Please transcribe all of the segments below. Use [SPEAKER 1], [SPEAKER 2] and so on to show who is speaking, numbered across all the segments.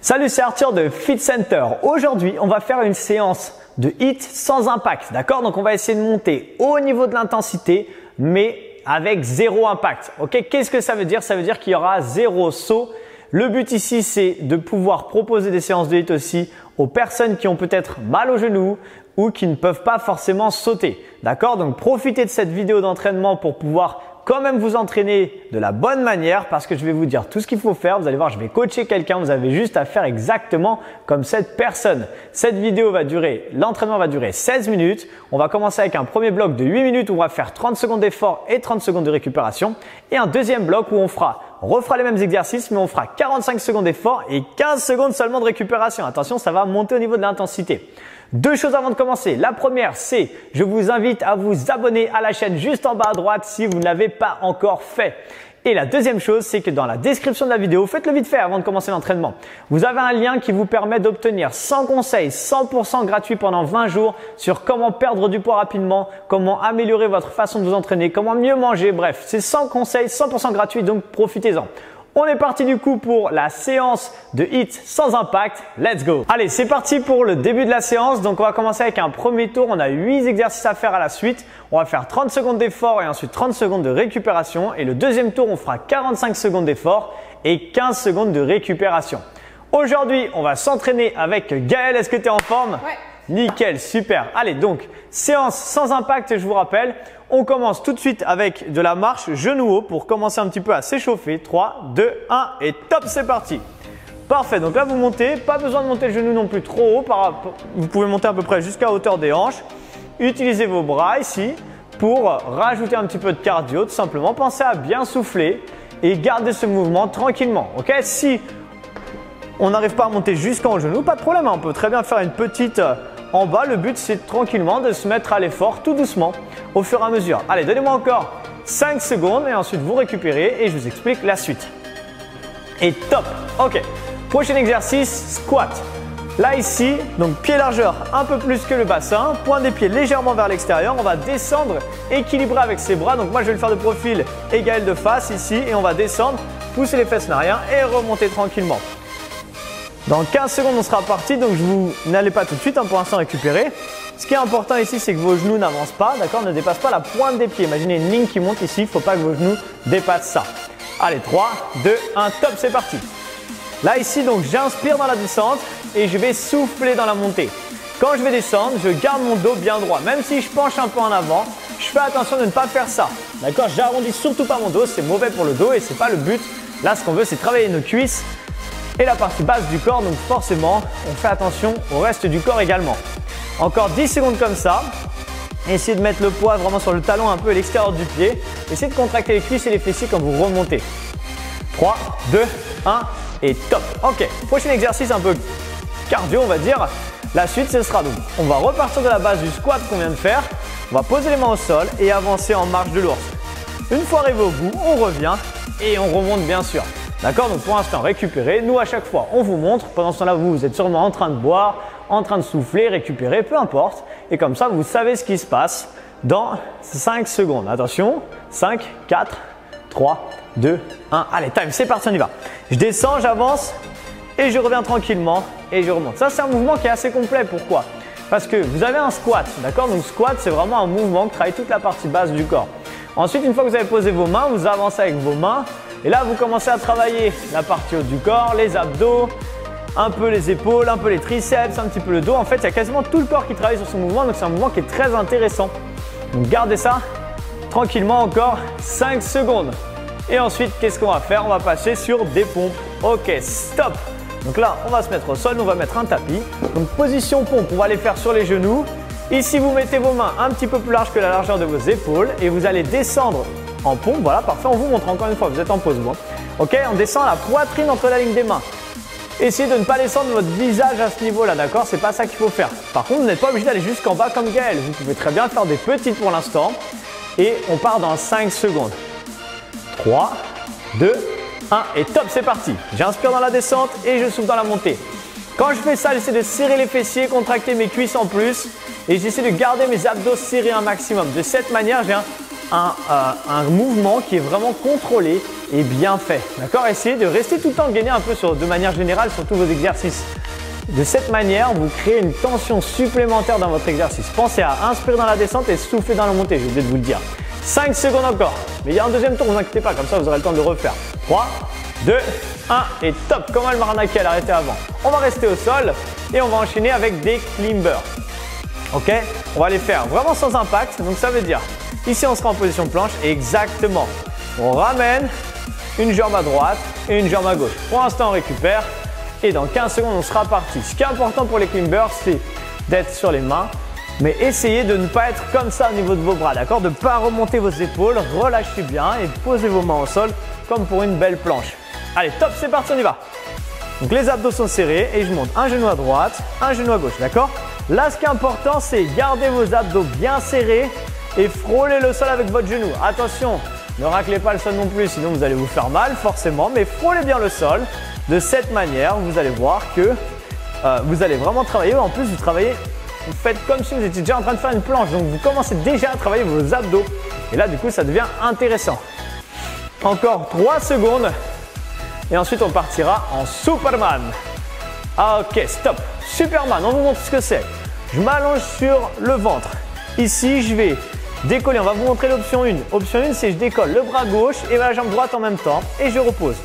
[SPEAKER 1] Salut, c'est Arthur de Fit Center. Aujourd'hui, on va faire une séance de HIIT sans impact, d'accord? Donc, on va essayer de monter au niveau de l'intensité, mais avec zéro impact. Ok? Qu'est-ce que ça veut dire? Ça veut dire qu'il y aura zéro saut. Le but ici, c'est de pouvoir proposer des séances de HIIT aussi aux personnes qui ont peut-être mal au genou ou qui ne peuvent pas forcément sauter. D'accord? Donc, profitez de cette vidéo d'entraînement pour pouvoir quand même vous entraîner de la bonne manière parce que je vais vous dire tout ce qu'il faut faire. Vous allez voir, je vais coacher quelqu'un. Vous avez juste à faire exactement comme cette personne. Cette vidéo va durer, l'entraînement va durer 16 minutes. On va commencer avec un premier bloc de 8 minutes où on va faire 30 secondes d'effort et 30 secondes de récupération. Et un deuxième bloc où on refera les mêmes exercices, mais on fera 45 secondes d'effort et 15 secondes seulement de récupération. Attention, ça va monter au niveau de l'intensité. Deux choses avant de commencer. La première, c'est je vous invite à vous abonner à la chaîne juste en bas à droite si vous ne l'avez pas encore fait. Et la deuxième chose, c'est que dans la description de la vidéo, faites-le vite fait avant de commencer l'entraînement. Vous avez un lien qui vous permet d'obtenir 100 conseils 100% gratuits pendant 20 jours sur comment perdre du poids rapidement, comment améliorer votre façon de vous entraîner, comment mieux manger. Bref, c'est 100 conseils 100% gratuits, donc profitez-en. On est parti du coup pour la séance de HIIT sans impact. Let's go! Allez, c'est parti pour le début de la séance. Donc, on va commencer avec un premier tour. On a 8 exercices à faire à la suite. On va faire 30 secondes d'effort et ensuite 30 secondes de récupération. Et le deuxième tour, on fera 45 secondes d'effort et 15 secondes de récupération. Aujourd'hui, on va s'entraîner avec Gaël. Est-ce que tu es en forme?
[SPEAKER 2] Ouais.
[SPEAKER 1] Nickel, super. Allez, donc, séance sans impact, je vous rappelle. On commence tout de suite avec de la marche genou haut pour commencer un petit peu à s'échauffer. 3, 2, 1 et top, c'est parti. Parfait, donc là vous montez, pas besoin de monter le genou non plus trop haut. Vous pouvez monter à peu près jusqu'à hauteur des hanches. Utilisez vos bras ici pour rajouter un petit peu de cardio, tout simplement. Pensez à bien souffler et garder ce mouvement tranquillement. Ok? Si on n'arrive pas à monter jusqu'en genou, pas de problème, on peut très bien faire une petite en bas. Le but, c'est tranquillement de se mettre à l'effort tout doucement au fur et à mesure. Allez, donnez-moi encore 5 secondes et ensuite vous récupérez et je vous explique la suite. Et top! Ok, prochain exercice, squat. Là ici, donc pied largeur un peu plus que le bassin, point des pieds légèrement vers l'extérieur. On va descendre équilibré avec ses bras. Donc moi, je vais le faire de profil égal de face ici et on va descendre, pousser les fesses en arrière et remonter tranquillement. Dans 15 secondes, on sera parti, donc n'allez pas tout de suite, pour l'instant récupérer. Ce qui est important ici, c'est que vos genoux n'avancent pas, d'accord, ne dépassent pas la pointe des pieds. Imaginez une ligne qui monte ici, il ne faut pas que vos genoux dépassent ça. Allez, 3, 2, 1, top, c'est parti. Là ici, donc j'inspire dans la descente et je vais souffler dans la montée. Quand je vais descendre, je garde mon dos bien droit. Même si je penche un peu en avant, je fais attention de ne pas faire ça. D'accord, j'arrondis surtout pas mon dos, c'est mauvais pour le dos et ce n'est pas le but. Là, ce qu'on veut, c'est travailler nos cuisses et la partie basse du corps, donc forcément, on fait attention au reste du corps également. Encore 10 secondes comme ça. Essayez de mettre le poids vraiment sur le talon un peu à l'extérieur du pied. Essayez de contracter les cuisses et les fessiers quand vous remontez. 3, 2, 1 et top. Ok, prochain exercice un peu cardio, on va dire. La suite, ce sera donc, on va repartir de la base du squat qu'on vient de faire. On va poser les mains au sol et avancer en marche de l'ours. Une fois arrivé au bout, on revient et on remonte bien sûr. D'accord, donc pour l'instant, récupérez. Nous, à chaque fois, on vous montre. Pendant ce temps-là, vous êtes sûrement en train de boire, en train de souffler, récupérer, peu importe. Et comme ça, vous savez ce qui se passe dans 5 secondes. Attention, 5, 4, 3, 2, 1. Allez, time, c'est parti, on y va. Je descends, j'avance et je reviens tranquillement et je remonte. Ça, c'est un mouvement qui est assez complet. Pourquoi? Parce que vous avez un squat, d'accord? Donc, squat, c'est vraiment un mouvement qui travaille toute la partie basse du corps. Ensuite, une fois que vous avez posé vos mains, vous avancez avec vos mains. Et là, vous commencez à travailler la partie haute du corps, les abdos, un peu les épaules, un peu les triceps, un petit peu le dos. En fait, il y a quasiment tout le corps qui travaille sur ce mouvement. Donc, c'est un mouvement qui est très intéressant. Donc, gardez ça tranquillement encore 5 secondes. Et ensuite, qu'est-ce qu'on va faire? On va passer sur des pompes. Ok, stop. Donc là, on va se mettre au sol. On va mettre un tapis. Donc, position pompe, on va les faire sur les genoux. Ici, vous mettez vos mains un petit peu plus larges que la largeur de vos épaules et vous allez descendre en pompe. Voilà, parfait. On vous montre encore une fois, vous êtes en pause. Bon. Ok, on descend la poitrine entre la ligne des mains. Essayez de ne pas descendre votre visage à ce niveau-là, d'accord? C'est pas ça qu'il faut faire. Par contre, vous n'êtes pas obligé d'aller jusqu'en bas comme Gaël. Vous pouvez très bien faire des petites pour l'instant. Et on part dans 5 secondes. 3, 2, 1 et top, c'est parti. J'inspire dans la descente et je souffle dans la montée. Quand je fais ça, j'essaie de serrer les fessiers, contracter mes cuisses en plus et j'essaie de garder mes abdos serrés un maximum. De cette manière, j'ai un mouvement qui est vraiment contrôlé et bien fait. D'accord? Essayez de rester tout le temps gainé un peu de manière générale sur tous vos exercices. De cette manière, vous créez une tension supplémentaire dans votre exercice. Pensez à inspirer dans la descente et souffler dans la montée, j'ai oublié de vous le dire. 5 secondes encore. Mais il y a un deuxième tour, ne vous inquiétez pas, comme ça vous aurez le temps de le refaire. 3, 2, 1 et top, comme le Maranaki elle a arrêté avant. On va rester au sol et on va enchaîner avec des climbers. Ok? On va les faire vraiment sans impact, donc ça veut dire, ici on sera en position planche, exactement. On ramène une jambe à droite et une jambe à gauche. Pour l'instant on récupère et dans 15 secondes on sera parti. Ce qui est important pour les climbers, c'est d'être sur les mains, mais essayez de ne pas être comme ça au niveau de vos bras, d'accord? De ne pas remonter vos épaules, relâchez bien et posez vos mains au sol comme pour une belle planche. Allez, top, c'est parti, on y va. Donc les abdos sont serrés et je monte un genou à droite, un genou à gauche, d'accord? Là, ce qui est important, c'est garder vos abdos bien serrés et frôler le sol avec votre genou. Attention, ne raclez pas le sol non plus, sinon vous allez vous faire mal forcément, mais frôlez bien le sol. De cette manière, vous allez voir que vous allez vraiment travailler. En plus, vous faites comme si vous étiez déjà en train de faire une planche, donc vous commencez déjà à travailler vos abdos. Et là, du coup, ça devient intéressant. Encore 3 secondes. Et ensuite, on partira en Superman. Ah, ok, stop. Superman, on vous montre ce que c'est. Je m'allonge sur le ventre. Ici, je vais décoller. On va vous montrer l'option 1. Option 1, c'est je décolle le bras gauche et la jambe droite en même temps et je repose.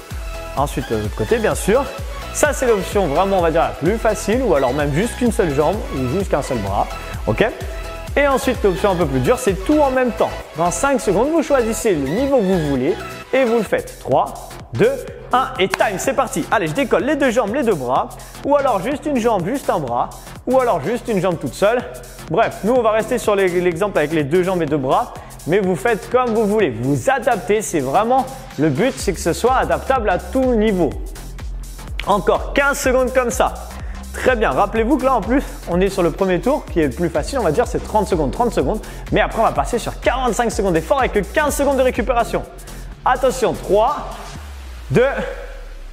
[SPEAKER 1] Ensuite, de l'autre côté, bien sûr. Ça, c'est l'option vraiment, on va dire, la plus facile ou alors même juste qu'une seule jambe ou juste qu'un seul bras. Ok? Et ensuite, l'option un peu plus dure, c'est tout en même temps. Dans 5 secondes, vous choisissez le niveau que vous voulez et vous le faites. 3, 2, 1 et time, c'est parti. Allez, je décolle les deux jambes, les deux bras, ou alors juste une jambe, juste un bras, ou alors juste une jambe toute seule. Bref, nous, on va rester sur l'exemple avec les deux jambes et deux bras, mais vous faites comme vous voulez. Vous adaptez, c'est vraiment le but, c'est que ce soit adaptable à tout niveau. Encore 15 secondes comme ça. Très bien, rappelez-vous que là en plus, on est sur le premier tour qui est le plus facile, on va dire c'est 30 secondes. Mais après, on va passer sur 45 secondes d'effort avec 15 secondes de récupération. Attention, 3, 2,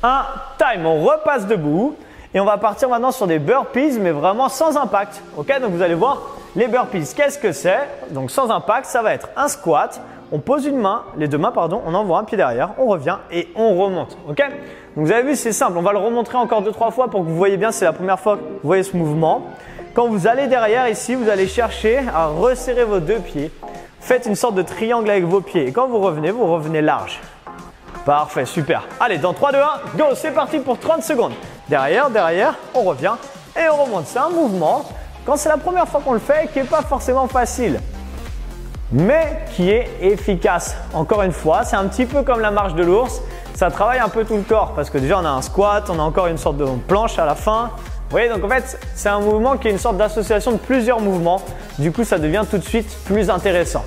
[SPEAKER 1] 1, time. On repasse debout et on va partir maintenant sur des burpees, mais vraiment sans impact. Ok, donc vous allez voir les burpees. Qu'est-ce que c'est? Donc sans impact, ça va être un squat. On pose une main, les deux mains, pardon, on envoie un pied derrière, on revient et on remonte. Ok? Donc vous avez vu, c'est simple. On va le remontrer encore 2-3 fois pour que vous voyez bien. C'est la première fois que vous voyez ce mouvement. Quand vous allez derrière ici, vous allez chercher à resserrer vos deux pieds. Faites une sorte de triangle avec vos pieds. Et quand vous revenez large. Parfait, super. Allez, dans 3, 2, 1, go, c'est parti pour 30 secondes. Derrière, on revient et on remonte. C'est un mouvement, quand c'est la première fois qu'on le fait, qui n'est pas forcément facile, mais qui est efficace. Encore une fois, c'est un petit peu comme la marche de l'ours. Ça travaille un peu tout le corps parce que déjà, on a un squat, on a encore une sorte de planche à la fin. Vous voyez, donc en fait, c'est un mouvement qui est une sorte d'association de plusieurs mouvements. Du coup, ça devient tout de suite plus intéressant.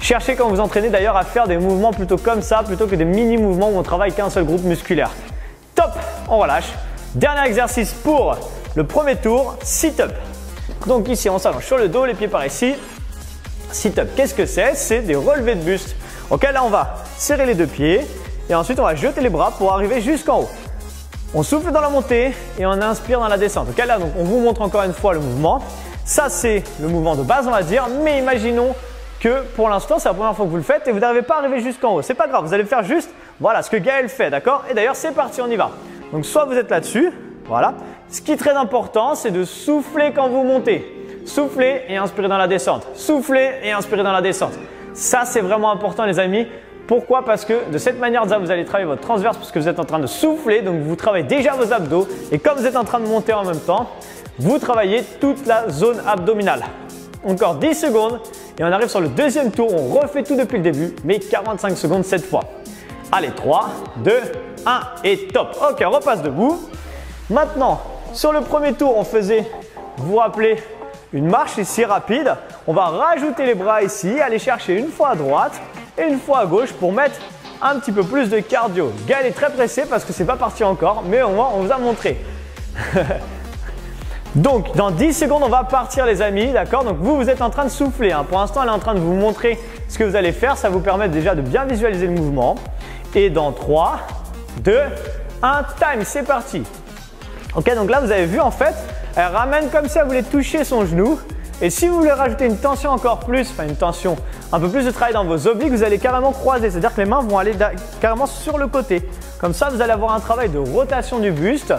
[SPEAKER 1] Cherchez quand vous entraînez d'ailleurs à faire des mouvements plutôt comme ça, plutôt que des mini-mouvements où on travaille qu'un seul groupe musculaire. Top, on relâche. Dernier exercice pour le premier tour, sit-up. Donc ici, on s'allonge sur le dos, les pieds par ici. Sit-up, qu'est-ce que c'est? C'est des relevés de buste. Ok, là, on va serrer les deux pieds et ensuite, on va jeter les bras pour arriver jusqu'en haut. On souffle dans la montée et on inspire dans la descente. Ok, là, donc on vous montre encore une fois le mouvement. Ça, c'est le mouvement de base, on va dire, mais imaginons que pour l'instant, c'est la première fois que vous le faites et vous n'arrivez pas à arriver jusqu'en haut. C'est pas grave, vous allez faire juste, voilà, ce que Gaël fait, d'accord? Et d'ailleurs, c'est parti, on y va. Donc, soit vous êtes là-dessus, voilà. Ce qui est très important, c'est de souffler quand vous montez. Soufflez et inspirez dans la descente. Soufflez et inspirez dans la descente. Ça, c'est vraiment important, les amis. Pourquoi? Parce que de cette manière, vous allez travailler votre transverse parce que vous êtes en train de souffler. Donc, vous travaillez déjà vos abdos. Et comme vous êtes en train de monter en même temps, vous travaillez toute la zone abdominale. Encore 10 secondes et on arrive sur le deuxième tour. On refait tout depuis le début, mais 45 secondes cette fois. Allez, 3, 2, 1 et top. Ok, on repasse debout. Maintenant, sur le premier tour, on faisait, vous vous rappelez, une marche ici rapide. On va rajouter les bras ici, aller chercher une fois à droite et une fois à gauche pour mettre un petit peu plus de cardio. Gaël est très pressé parce que c'est pas parti encore, mais au moins on vous a montré. Donc, dans 10 secondes, on va partir les amis, d'accord? Donc, vous êtes en train de souffler. Hein. Pour l'instant, elle est en train de vous montrer ce que vous allez faire. Ça vous permet déjà de bien visualiser le mouvement. Et dans 3, 2, 1, time, c'est parti. Ok, donc là, vous avez vu en fait, elle ramène comme ça, vous voulez toucher son genou. Et si vous voulez rajouter une tension encore plus, enfin une tension, un peu plus de travail dans vos obliques, vous allez carrément croiser, c'est-à-dire que les mains vont aller carrément sur le côté. Comme ça, vous allez avoir un travail de rotation du buste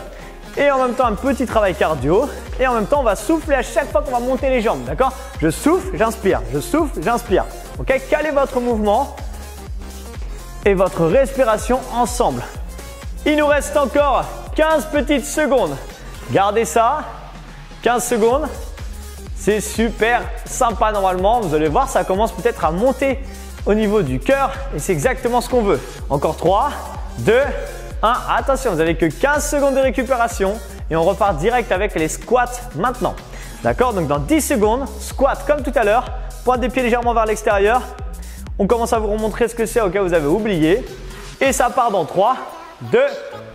[SPEAKER 1] et en même temps un petit travail cardio. Et en même temps, on va souffler à chaque fois qu'on va monter les jambes, d'accord? Je souffle, j'inspire, je souffle, j'inspire. Ok, calez votre mouvement et votre respiration ensemble. Il nous reste encore 15 petites secondes. Gardez ça, 15 secondes. C'est super sympa normalement. Vous allez voir, ça commence peut-être à monter au niveau du cœur et c'est exactement ce qu'on veut. Encore 3, 2, 1. Attention, vous n'avez que 15 secondes de récupération et on repart direct avec les squats maintenant. D'accord? Donc dans 10 secondes, squat comme tout à l'heure, pointe des pieds légèrement vers l'extérieur. On commence à vous remontrer ce que c'est au cas où vous avez oublié. Et ça part dans 3, 2,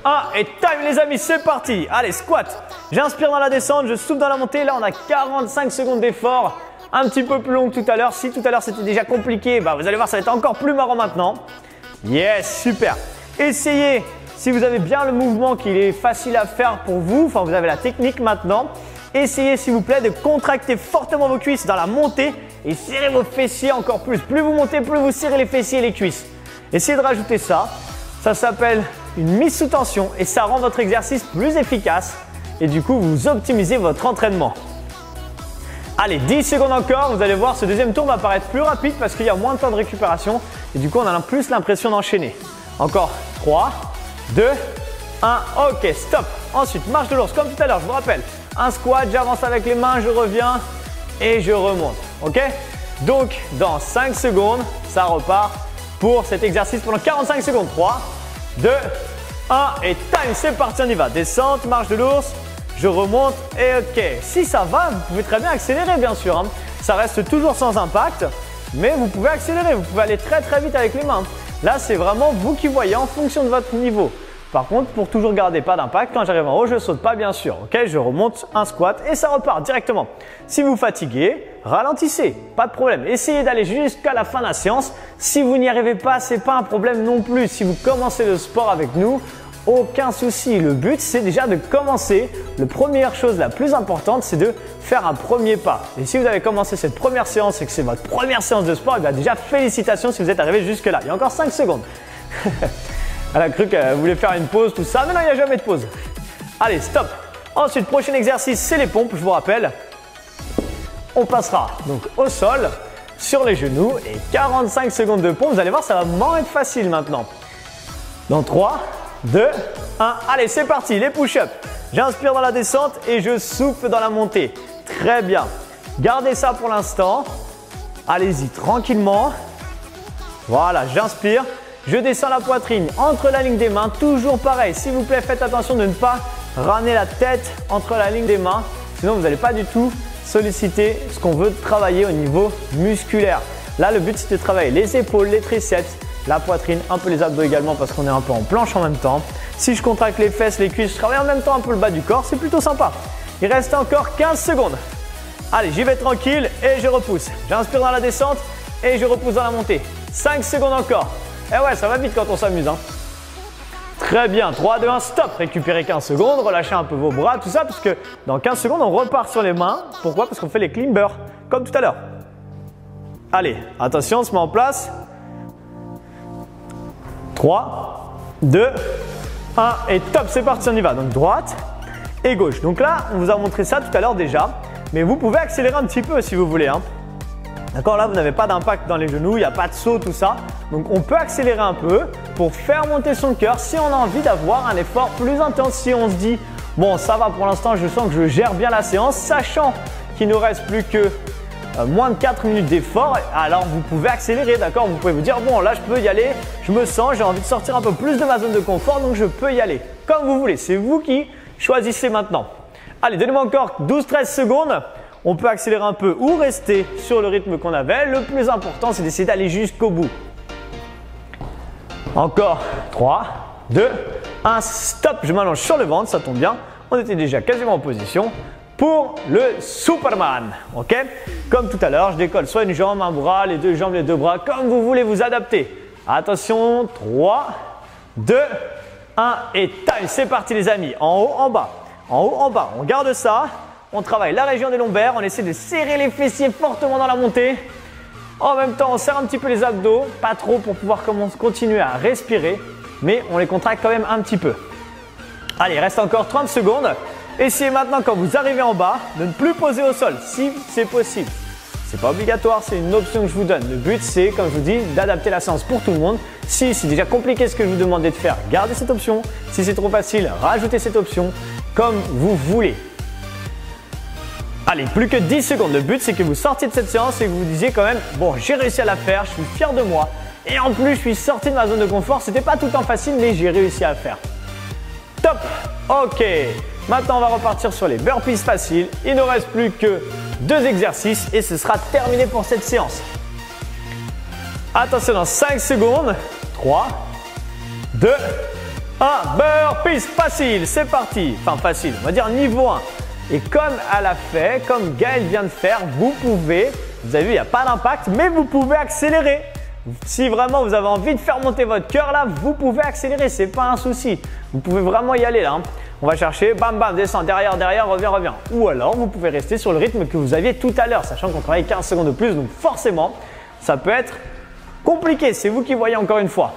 [SPEAKER 1] 1 et time les amis, c'est parti. Allez, squat. J'inspire dans la descente, je souffle dans la montée. Là, on a 45 secondes d'effort, un petit peu plus long que tout à l'heure. Si tout à l'heure c'était déjà compliqué, vous allez voir, ça va être encore plus marrant maintenant. Yes, super. Essayez, si vous avez bien le mouvement qu'il est facile à faire pour vous, enfin vous avez la technique maintenant, essayez s'il vous plaît de contracter fortement vos cuisses dans la montée et serrer vos fessiers encore plus. Plus vous montez, plus vous serrez les fessiers et les cuisses. Essayez de rajouter ça. Ça s'appelle une mise sous tension et ça rend votre exercice plus efficace et du coup vous optimisez votre entraînement. Allez, 10 secondes encore, vous allez voir ce deuxième tour va paraître plus rapide parce qu'il y a moins de temps de récupération et du coup on a plus l'impression d'enchaîner. Encore 3, 2, 1, ok, stop. Ensuite, marche de l'ours comme tout à l'heure, je vous rappelle. Un squat, j'avance avec les mains, je reviens et je remonte. Ok? Donc, dans 5 secondes, ça repart pour cet exercice pendant 45 secondes. 3, 2, 1 et time, c'est parti, on y va. Descente, marche de l'ours, je remonte et ok. Si ça va, vous pouvez très bien accélérer bien sûr. Hein. Ça reste toujours sans impact, mais vous pouvez accélérer, vous pouvez aller très très vite avec les mains. Là, c'est vraiment vous qui voyez en fonction de votre niveau. Par contre, pour toujours garder pas d'impact, quand j'arrive en haut, je ne saute pas bien sûr. Ok, je remonte un squat et ça repart directement. Si vous fatiguez, ralentissez, pas de problème. Essayez d'aller jusqu'à la fin de la séance. Si vous n'y arrivez pas, ce n'est pas un problème non plus. Si vous commencez le sport avec nous, aucun souci. Le but, c'est déjà de commencer. La première chose la plus importante, c'est de faire un premier pas. Et si vous avez commencé cette première séance et que c'est votre première séance de sport, déjà félicitations si vous êtes arrivé jusque là. Il y a encore 5 secondes. Elle a cru qu'elle voulait faire une pause, tout ça. Mais non, il n'y a jamais de pause. Allez, stop. Ensuite, prochain exercice, c'est les pompes. Je vous rappelle, on passera donc au sol, sur les genoux et 45 secondes de pompe. Vous allez voir, ça va moins être facile maintenant. Dans 3, 2, 1. Allez, c'est parti, les push-ups. J'inspire dans la descente et je souffle dans la montée. Très bien. Gardez ça pour l'instant. Allez-y tranquillement. Voilà, j'inspire. Je descends la poitrine entre la ligne des mains. Toujours pareil. S'il vous plaît, faites attention de ne pas ramener la tête entre la ligne des mains. Sinon, vous n'allez pas du tout solliciter ce qu'on veut travailler au niveau musculaire. Là, le but, c'est de travailler les épaules, les triceps, la poitrine, un peu les abdos également parce qu'on est un peu en planche en même temps. Si je contracte les fesses, les cuisses, je travaille en même temps un peu le bas du corps. C'est plutôt sympa. Il reste encore 15 secondes. Allez, j'y vais tranquille et je repousse. J'inspire dans la descente et je repousse dans la montée. 5 secondes encore. Et ouais, ça va vite quand on s'amuse. Hein. Très bien. 3, 2, 1, stop. Récupérez 15 secondes. Relâchez un peu vos bras, tout ça. Parce que dans 15 secondes, on repart sur les mains. Pourquoi? Parce qu'on fait les climbers, comme tout à l'heure. Allez, attention, on se met en place. 3, 2, 1 et top, c'est parti, on y va. Donc droite et gauche. Donc là, on vous a montré ça tout à l'heure déjà. Mais vous pouvez accélérer un petit peu si vous voulez. Hein. D'accord, là, vous n'avez pas d'impact dans les genoux, il n'y a pas de saut, tout ça. Donc, on peut accélérer un peu pour faire monter son cœur si on a envie d'avoir un effort plus intense. Si on se dit, bon, ça va pour l'instant, je sens que je gère bien la séance, sachant qu'il ne reste plus que moins de 4 minutes d'effort, alors vous pouvez accélérer, d'accord? Vous pouvez vous dire, bon, là, je peux y aller, je me sens, j'ai envie de sortir un peu plus de ma zone de confort, donc je peux y aller. Comme vous voulez, c'est vous qui choisissez maintenant. Allez, donnez-moi encore 12-13 secondes. On peut accélérer un peu ou rester sur le rythme qu'on avait. Le plus important, c'est d'essayer d'aller jusqu'au bout. Encore 3, 2, 1, stop. Je m'allonge sur le ventre, ça tombe bien. On était déjà quasiment en position pour le Superman. Ok? Comme tout à l'heure, je décolle soit une jambe, un bras, les deux jambes, les deux bras, comme vous voulez vous adapter. Attention, 3, 2, 1 et time. C'est parti les amis. En haut, en bas. En haut, en bas. On garde ça. On travaille la région des lombaires, on essaie de serrer les fessiers fortement dans la montée. En même temps, on serre un petit peu les abdos, pas trop pour pouvoir continuer à respirer, mais on les contracte quand même un petit peu. Allez, il reste encore 30 secondes. Essayez maintenant, quand vous arrivez en bas, de ne plus poser au sol, si c'est possible. C'est pas obligatoire, c'est une option que je vous donne. Le but, c'est, comme je vous dis, d'adapter la séance pour tout le monde. Si c'est déjà compliqué ce que je vous demandais de faire, gardez cette option. Si c'est trop facile, rajoutez cette option, comme vous voulez. Allez, plus que 10 secondes. Le but, c'est que vous sortiez de cette séance et que vous vous disiez quand même, bon, j'ai réussi à la faire, je suis fier de moi. Et en plus, je suis sorti de ma zone de confort. C'était pas tout le temps facile, mais j'ai réussi à le faire. Top! Ok. Maintenant, on va repartir sur les burpees faciles. Il ne reste plus que 2 exercices et ce sera terminé pour cette séance. Attention, dans 5 secondes. 3, 2, 1. Burpees facile. C'est parti. Enfin, facile. On va dire niveau 1. Et comme elle a fait, comme Gaëlle vient de faire, vous pouvez, vous avez vu, il n'y a pas d'impact, mais vous pouvez accélérer. Si vraiment vous avez envie de faire monter votre cœur là, vous pouvez accélérer, c'est pas un souci. Vous pouvez vraiment y aller là. On va chercher, bam bam, descend, derrière, derrière, revient, revient. Ou alors vous pouvez rester sur le rythme que vous aviez tout à l'heure, sachant qu'on travaille 15 secondes de plus, donc forcément, ça peut être compliqué. C'est vous qui voyez encore une fois.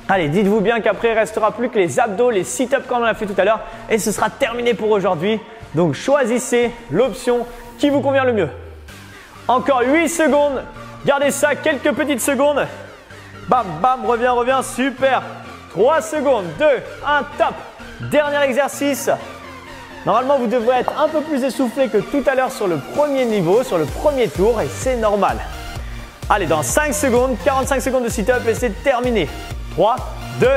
[SPEAKER 1] Allez, dites-vous bien qu'après, il ne restera plus que les abdos, les sit-ups comme on l'a fait tout à l'heure, et ce sera terminé pour aujourd'hui. Donc choisissez l'option qui vous convient le mieux. Encore 8 secondes. Gardez ça quelques petites secondes. Bam, bam, reviens, reviens. Super. 3 secondes. 2, 1, top. Dernier exercice. Normalement, vous devrez être un peu plus essoufflé que tout à l'heure sur le premier niveau, sur le premier tour, et c'est normal. Allez, dans 5 secondes, 45 secondes de sit-up et c'est terminé. 3, 2,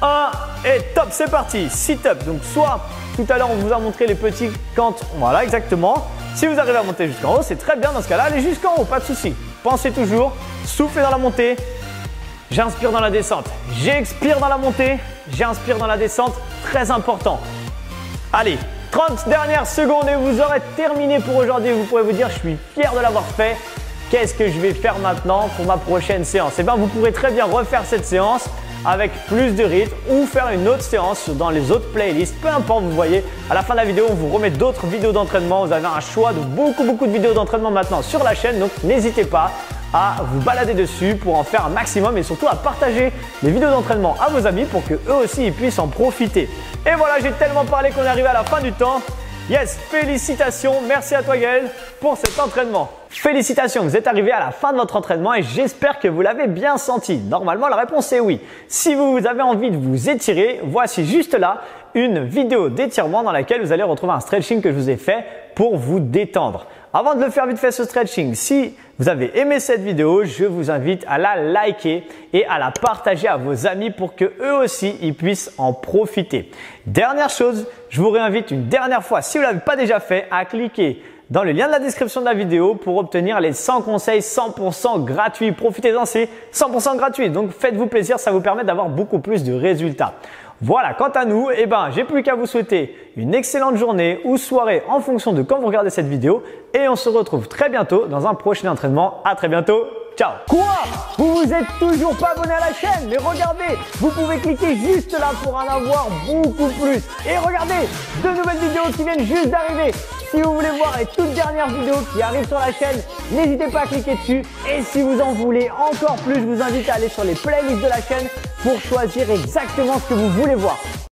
[SPEAKER 1] 1 et top, c'est parti. Sit-up. Donc soit tout à l'heure, on vous a montré les petits quand… Voilà, exactement. Si vous arrivez à monter jusqu'en haut, c'est très bien dans ce cas-là. Allez jusqu'en haut, pas de souci. Pensez toujours, soufflez dans la montée. J'inspire dans la descente. J'expire dans la montée. J'inspire dans la descente. Très important. Allez, 30 dernières secondes et vous aurez terminé pour aujourd'hui. Vous pourrez vous dire, je suis fier de l'avoir fait. Qu'est-ce que je vais faire maintenant pour ma prochaine séance? Eh bien, vous pourrez très bien refaire cette séance avec plus de rythme ou faire une autre séance dans les autres playlists. Peu importe, vous voyez, à la fin de la vidéo, on vous remet d'autres vidéos d'entraînement. Vous avez un choix de beaucoup de vidéos d'entraînement maintenant sur la chaîne. Donc, n'hésitez pas à vous balader dessus pour en faire un maximum et surtout à partager les vidéos d'entraînement à vos amis pour qu'eux aussi ils puissent en profiter. Et voilà, j'ai tellement parlé qu'on est arrivé à la fin du temps. Yes, félicitations, merci à toi Gaëlle pour cet entraînement. Félicitations, vous êtes arrivé à la fin de votre entraînement et j'espère que vous l'avez bien senti. Normalement, la réponse est oui. Si vous avez envie de vous étirer, voici juste là une vidéo d'étirement dans laquelle vous allez retrouver un stretching que je vous ai fait pour vous détendre. Avant de le faire vite fait ce stretching, si vous avez aimé cette vidéo, je vous invite à la liker et à la partager à vos amis pour que eux aussi ils puissent en profiter. Dernière chose, je vous réinvite une dernière fois, si vous ne l'avez pas déjà fait, à cliquer dans le lien de la description de la vidéo pour obtenir les 100 conseils 100% gratuits. Profitez-en, c'est 100% gratuit. Donc faites-vous plaisir, ça vous permet d'avoir beaucoup plus de résultats. Voilà, quant à nous, j'ai plus qu'à vous souhaiter une excellente journée ou soirée en fonction de quand vous regardez cette vidéo et on se retrouve très bientôt dans un prochain entraînement. À très bientôt. Ciao. Quoi? Vous vous êtes toujours pas abonné à la chaîne? Mais regardez, vous pouvez cliquer juste là pour en avoir beaucoup plus. Et regardez, 2 nouvelles vidéos qui viennent juste d'arriver. Si vous voulez voir les toutes dernières vidéos qui arrivent sur la chaîne, n'hésitez pas à cliquer dessus. Et si vous en voulez encore plus, je vous invite à aller sur les playlists de la chaîne pour choisir exactement ce que vous voulez voir.